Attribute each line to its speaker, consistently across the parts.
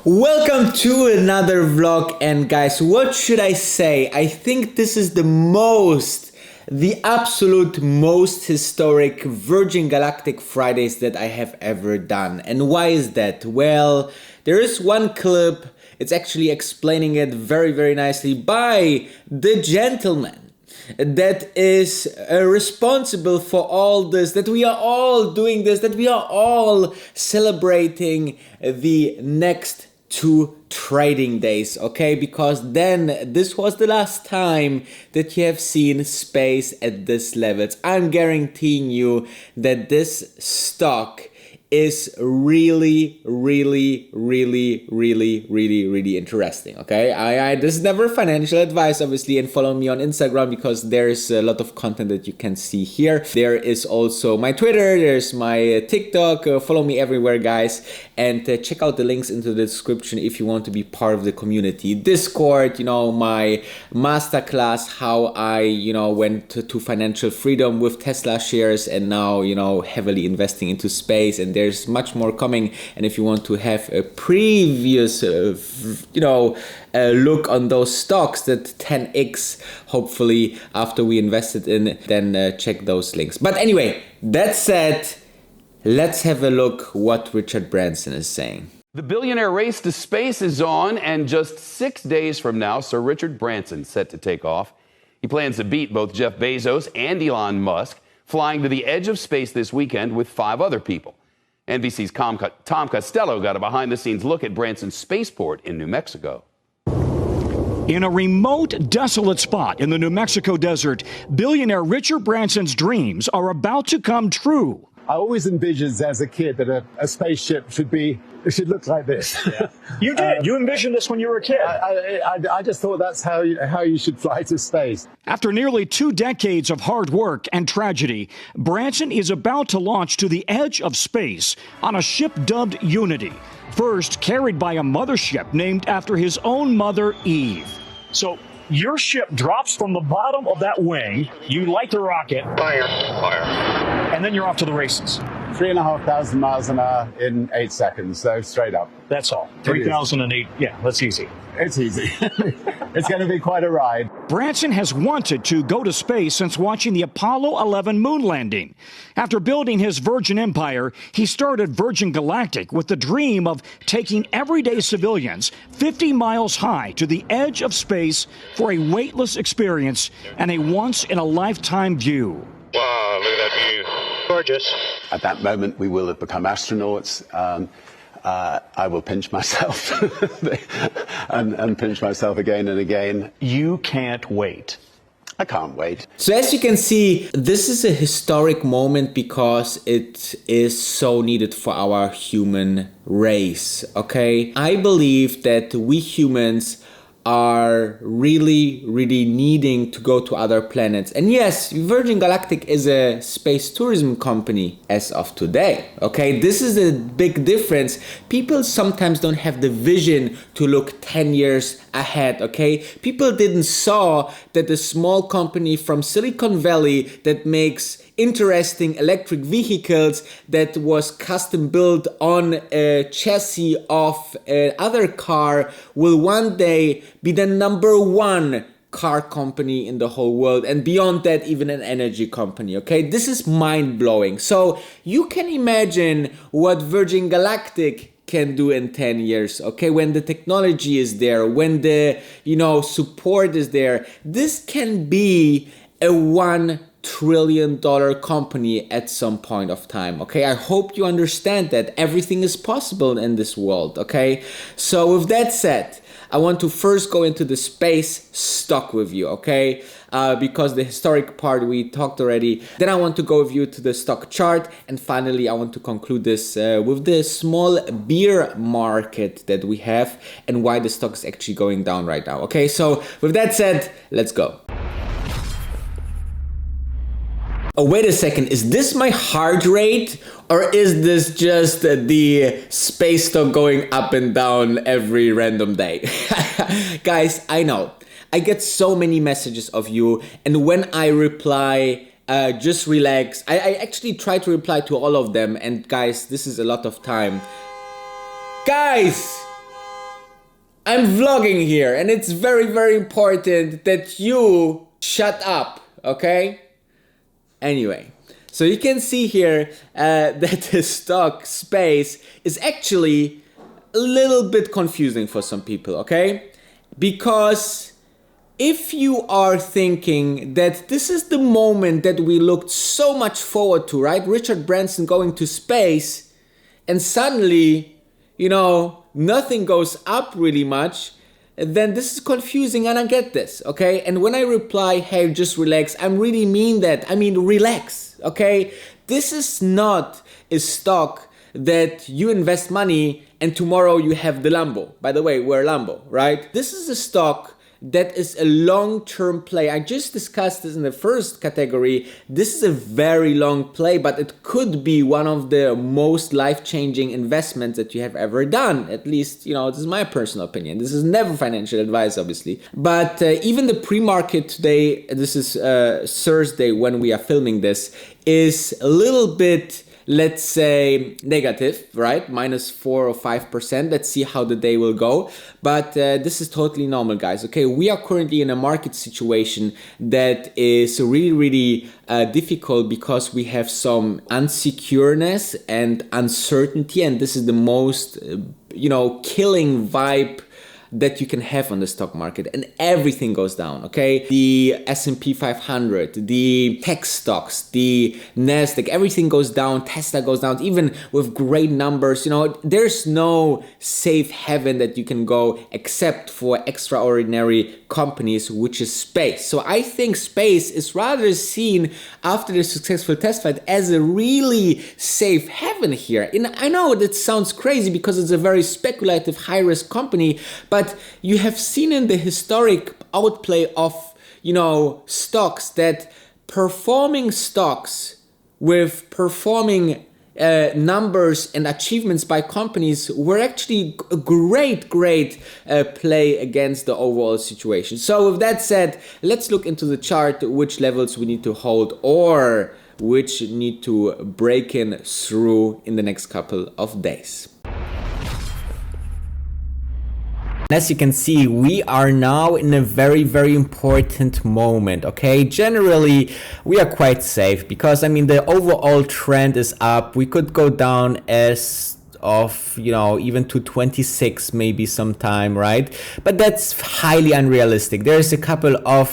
Speaker 1: Welcome to another vlog, and guys, what should I say? I think this is the absolute most historic Virgin Galactic Fridays that I have ever done. And why is that? Well, there is one clip, it's actually explaining it very nicely by the gentleman that is responsible for all this, that we are all doing this, that we are all celebrating the next 2 trading days, okay? Because then this was the last time that you have seen space at this levels. I'm guaranteeing you that this stock is really interesting, okay? This is never financial advice, obviously, and follow me on Instagram because there's a lot of content that you can see here. There is also my Twitter, there's my TikTok, follow me everywhere, guys, and check out the links into the description if you want to be part of the community. Discord, my masterclass, how I, went to financial freedom with Tesla shares and now, heavily investing into space, and there's much more coming. And if you want to have a previous look on those stocks that 10x hopefully after we invested in, then check those links. But anyway, that said, let's have a look what Richard Branson is saying.
Speaker 2: The billionaire race to space is on, and just 6 days from now, Sir Richard Branson set to take off. He plans to beat both Jeff Bezos and Elon Musk, flying to the edge of space this weekend with 5 other people. NBC's Tom Costello got a behind-the-scenes look at Branson's spaceport in New Mexico.
Speaker 3: In a remote, desolate spot in the New Mexico desert, billionaire Richard Branson's dreams are about to come true.
Speaker 4: I always envisioned as a kid that a spaceship should look like this.
Speaker 3: Yeah. You did. You envisioned this when you were a kid.
Speaker 4: I just thought that's how you should fly to space.
Speaker 3: After nearly 2 decades of hard work and tragedy, Branson is about to launch to the edge of space on a ship dubbed Unity, first carried by a mothership named after his own mother, Eve. So your ship drops from the bottom of that wing, you light the rocket, fire, and then you're off to the races.
Speaker 4: 3,500 miles an hour in 8 seconds, so straight up.
Speaker 3: That's all. 3,008. Yeah, that's easy.
Speaker 4: It's easy. It's going to be quite a ride.
Speaker 3: Branson has wanted to go to space since watching the Apollo 11 moon landing. After building his Virgin Empire, he started Virgin Galactic with the dream of taking everyday civilians 50 miles high to the edge of space for a weightless experience and a once-in-a-lifetime view.
Speaker 5: Wow, look at that view. Gorgeous.
Speaker 4: At that moment, we will have become astronauts. I will pinch myself and pinch myself again and again.
Speaker 3: You can't wait.
Speaker 4: I can't wait.
Speaker 1: So as you can see, this is a historic moment because it is so needed for our human race, okay? I believe that we humans are really needing to go to other planets. And yes, Virgin Galactic is a space tourism company as of today, okay? This is a big difference. People sometimes don't have the vision to look 10 years ahead, okay? People didn't saw that a small company from Silicon Valley that makes interesting electric vehicles that was custom built on a chassis of another car will one day be the #1 car company in the whole world, and beyond that even an energy company, okay? This is mind-blowing. So you can imagine what Virgin Galactic can do in 10 years, okay? When the technology is there, when the support is there, this can be a $1 trillion company at some point of time, okay? I hope you understand that everything is possible in this world, okay? So with that said, I want to first go into the space stock with you, okay? Because the historic part we talked already. Then I want to go with you to the stock chart, and finally I want to conclude this with the small bear market that we have and why the stock is actually going down right now, okay? So with that said, let's go. Oh, wait a second, is this my heart rate? Or is this just the space stock going up and down every random day? Guys, I know. I get so many messages of you, and when I reply, just relax. I actually try to reply to all of them, and guys, this is a lot of time. Guys! I'm vlogging here, and it's very, very important that you shut up, okay? Anyway, so you can see here that the stock space is actually a little bit confusing for some people, okay? Because if you are thinking that this is the moment that we looked so much forward to, right? Richard Branson going to space, and suddenly, nothing goes up really much, then this is confusing, and I get this, okay? And when I reply, hey, just relax, I really mean that. I mean, relax, okay? This is not a stock that you invest money and tomorrow you have the Lambo. By the way, we're Lambo, right? This is a stock that is a long-term play. I just discussed this in the first category. This is a very long play, but it could be one of the most life-changing investments that you have ever done. At least, this is my personal opinion. This is never financial advice, obviously. But even the pre-market today, this is Thursday when we are filming this, is a little bit, let's say, negative, right? -4 or 5%. Let's see how the day will go. But this is totally normal, guys. Okay, we are currently in a market situation that is really, really difficult because we have some unsecureness and uncertainty. And this is the most, killing vibe that you can have on the stock market, and everything goes down, okay? The S&P 500, the tech stocks, the Nasdaq, everything goes down. Tesla goes down, even with great numbers. There's no safe haven that you can go except for extraordinary companies, which is space. So I think space is rather seen after the successful test flight as a really safe haven here. And I know that sounds crazy because it's a very speculative, high-risk company, but you have seen in the historic outplay of, stocks that performing stocks with performing numbers and achievements by companies were actually a great play against the overall situation. So with that said, let's look into the chart, which levels we need to hold or which need to break in through in the next couple of days. As you can see, we are now in a very, very important moment, okay? Generally, we are quite safe because, the overall trend is up. We could go down as of, even to 26 maybe sometime, right? But that's highly unrealistic. There's a couple of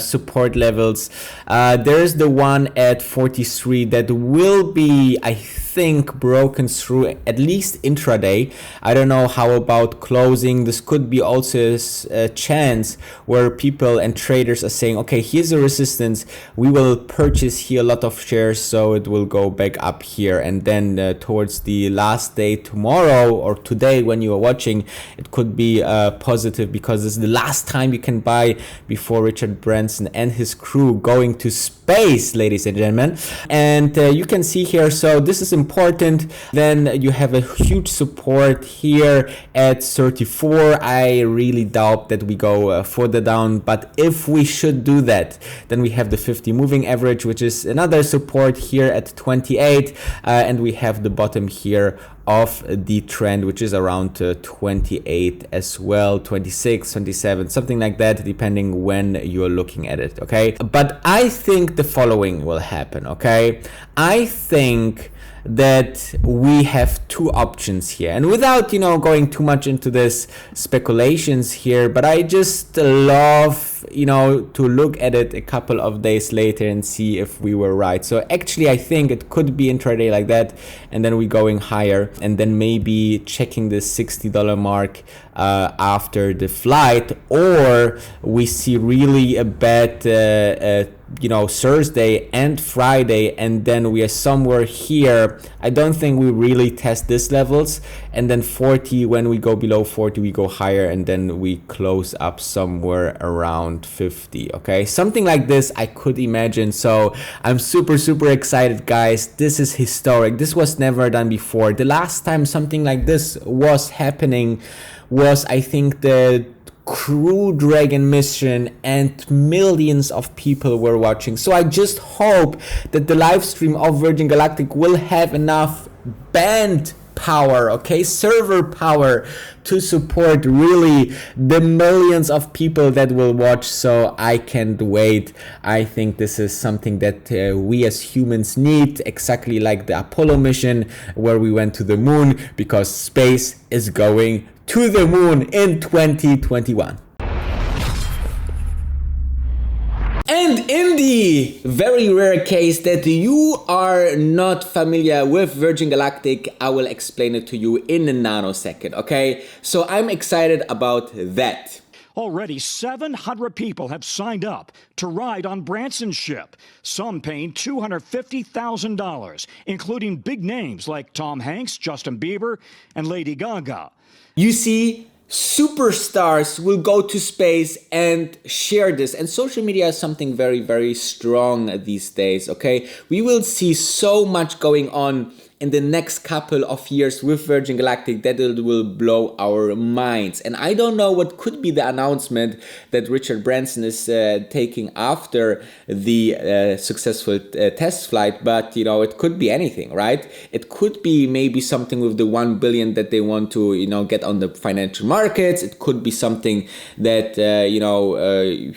Speaker 1: support levels. There's the one at 43 that will be, I think, broken through at least intraday. I don't know how about closing. This could be also a chance where people and traders are saying, okay, here's a resistance. We will purchase here a lot of shares, so it will go back up here. And then towards the last day, tomorrow or today when you are watching, it could be positive because this is the last time you can buy before Richard Branson and his crew going to space, ladies and gentlemen. And you can see here, so this is important. Then you have a huge support here at 34. I really doubt that we go further down, but if we should do that, then we have the 50 moving average, which is another support here at 28, and we have the bottom here of the trend, which is around 28 as well, 26, 27, something like that, depending when you're looking at it, okay? But I think the following will happen, okay? I think that we have two options here, and without going too much into this speculations here, but I just love to look at it a couple of days later and see if we were right. So actually I think it could be intraday like that, and then we going higher, and then maybe checking the $60 mark after the flight, or we see really a bad Thursday and Friday, and then we are somewhere here. I don't think we really test these levels, and then 40, when we go below 40 we go higher, and then we close up somewhere around 50, okay? Something like this I could imagine. So I'm super excited, guys. This is historic. This was never done before. The last time something like this was happening was, I think, the Crew Dragon mission, and millions of people were watching. So I just hope that the live stream of Virgin Galactic will have enough band power, okay, server power to support really the millions of people that will watch. So I can't wait. I think this is something that we as humans need, exactly like the Apollo mission where we went to the moon, because space is going to the moon in 2021. And in the very rare case that you are not familiar with Virgin Galactic, I will explain it to you in a nanosecond, okay? So I'm excited about that.
Speaker 3: Already 700 people have signed up to ride on Branson's ship, some paying $250,000, including big names like Tom Hanks, Justin Bieber, and Lady Gaga.
Speaker 1: You see, superstars will go to space and share this, and social media is something very, very strong these days, okay? We will see so much going on in the next couple of years with Virgin Galactic that it will blow our minds. And I don't know what could be the announcement that Richard Branson is taking after the successful test flight, but you know, it could be anything, right? It could be maybe something with the 1 billion that they want to, you know, get on the financial markets. It could be something that,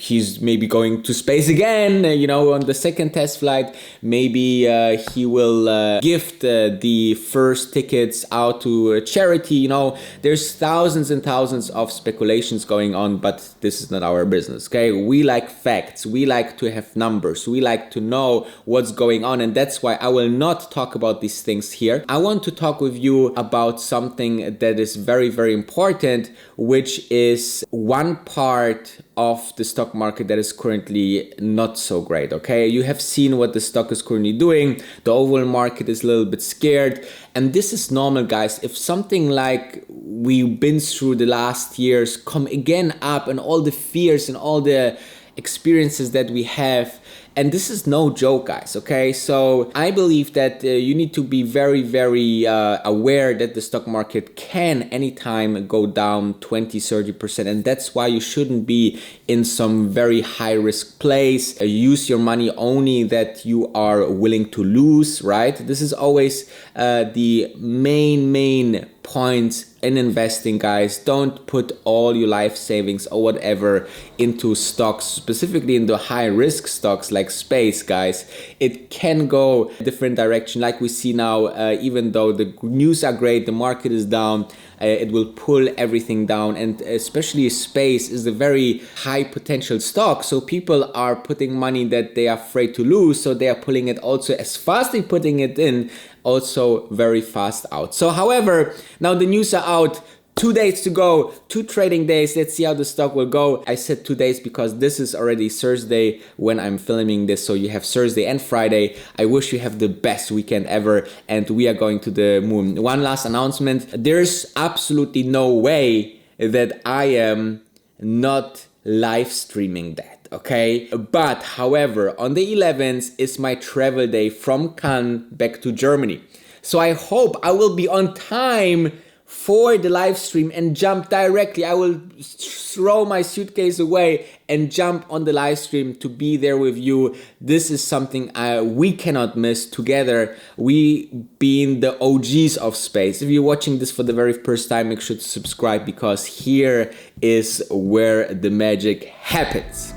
Speaker 1: he's maybe going to space again, you know, on the second test flight. Maybe he will gift the first tickets out to a charity. You know, there's thousands and thousands of speculations going on, but this is not our business, okay? We like facts, we like to have numbers, we like to know what's going on, and that's why I will not talk about these things here. I want to talk with you about something that is very, very important, which is one part of the stock market that is currently not so great, okay? You have seen what the stock is currently doing. The overall market is a little bit scared, and this is normal, guys. If something like we've been through the last years come again up, and all the fears and all the experiences that we have, and this is no joke, guys, okay? So I believe that you need to be very, very aware that the stock market can anytime go down 20-30%, and that's why you shouldn't be in some very high risk place. Use your money only that you are willing to lose, right? This is always the main point in investing, guys. Don't put all your life savings or whatever into stocks, specifically into high risk stocks like space, guys. It can go a different direction, like we see now. Even though the news are great, the market is down, it will pull everything down, and especially space is a very high potential stock, so people are putting money that they are afraid to lose, so they are pulling it also as fast as putting it in, also very fast out. So however, now the news are out, 2 days to go, 2 trading days. Let's see how the stock will go. I said 2 days because this is already Thursday when I'm filming this, so you have Thursday and Friday. I wish you have the best weekend ever, and we are going to the moon. One last announcement: there's absolutely no way that I am not live streaming that, okay? But however, on the 11th is my travel day from Cannes back to Germany, so I hope I will be on time for the live stream and jump directly. I will throw my suitcase away and jump on the live stream to be there with you. This is something we cannot miss together. We being the OGs of space. If you're watching this for the very first time, make sure to subscribe, because here is where the magic happens.